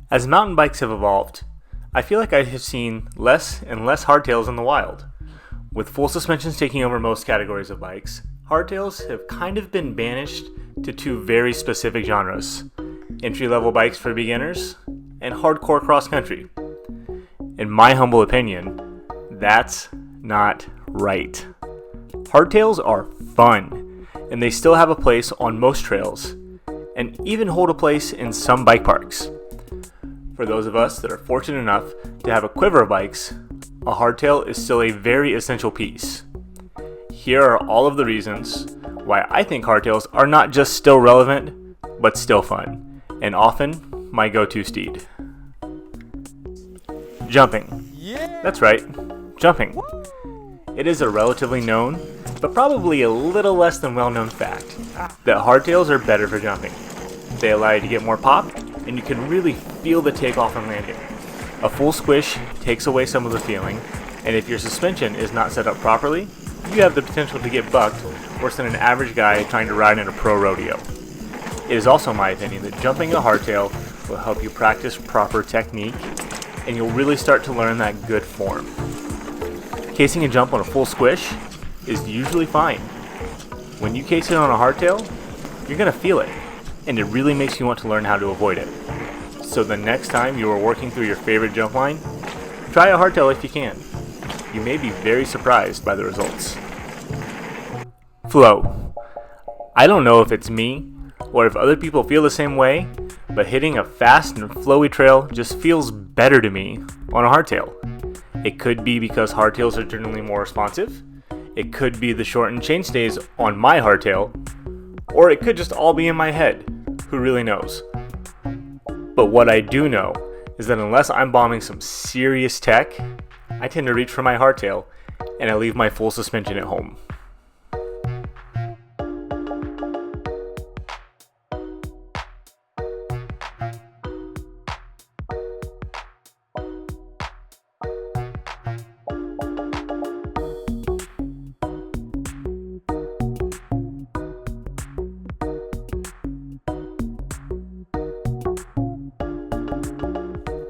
As mountain bikes have evolved, I feel like I have seen less and less hardtails in the wild. With full suspensions taking over most categories of bikes, hardtails have kind of been banished to two very specific genres: entry-level bikes for beginners and hardcore cross-country. In my humble opinion, that's not right. Hardtails are fun, and they still have a place on most trails, and even hold a place in some bike parks. For those of us that are fortunate enough to have a quiver of bikes, a hardtail is still a very essential piece. Here are all of the reasons why I think hardtails are not just still relevant, but still fun, and often my go-to steed. Jumping. That's right, jumping. It is a relatively known, but probably a little less than well-known fact, that hardtails are better for jumping. They allow you to get more pop, and you can really feel the takeoff and landing. A full squish takes away some of the feeling, and if your suspension is not set up properly, you have the potential to get bucked worse than an average guy trying to ride in a pro rodeo. It is also my opinion that jumping a hardtail will help you practice proper technique, and you'll really start to learn that good form. Casing a jump on a full squish is usually fine. When you case it on a hardtail, you're going to feel it, and it really makes you want to learn how to avoid it. So the next time you are working through your favorite jump line, try a hardtail if you can. You may be very surprised by the results. Flow. I don't know if it's me or if other people feel the same way, but hitting a fast and flowy trail just feels better to me on a hardtail. It could be because hardtails are generally more responsive. It could be the shortened chainstays on my hardtail, or it could just all be in my head. Who really knows? But what I do know is that unless I'm bombing some serious tech, I tend to reach for my hardtail and I leave my full suspension at home.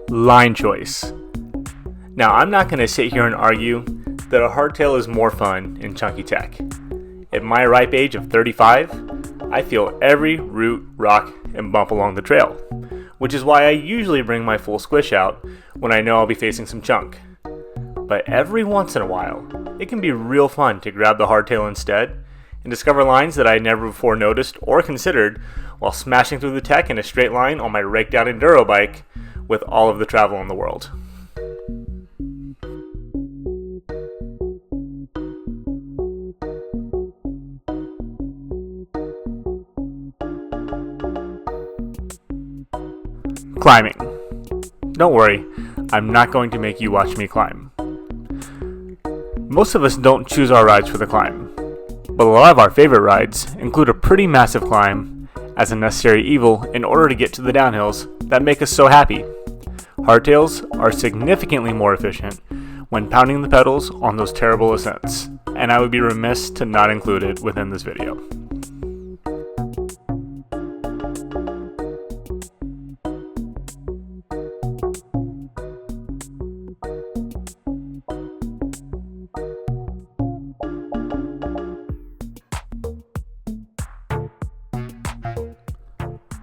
Line choice. Now, I'm not going to sit here and argue that a hardtail is more fun in chunky tech. At my ripe age of 35, I feel every root, rock, and bump along the trail, which is why I usually bring my full squish out when I know I'll be facing some chunk. But every once in a while, it can be real fun to grab the hardtail instead and discover lines that I never before noticed or considered while smashing through the tech in a straight line on my raked out enduro bike with all of the travel in the world. Climbing. Don't worry, I'm not going to make you watch me climb. Most of us don't choose our rides for the climb, but a lot of our favorite rides include a pretty massive climb as a necessary evil in order to get to the downhills that make us so happy. Hardtails are significantly more efficient when pounding the pedals on those terrible ascents, and I would be remiss to not include it within this video.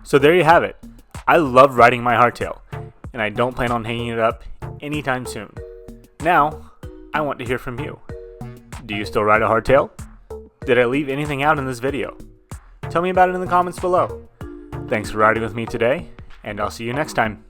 So there you have it. I love riding my hardtail, and I don't plan on hanging it up anytime soon. Now, I want to hear from you. Do you still ride a hardtail? Did I leave anything out in this video? Tell me about it in the comments below. Thanks for riding with me today, and I'll see you next time.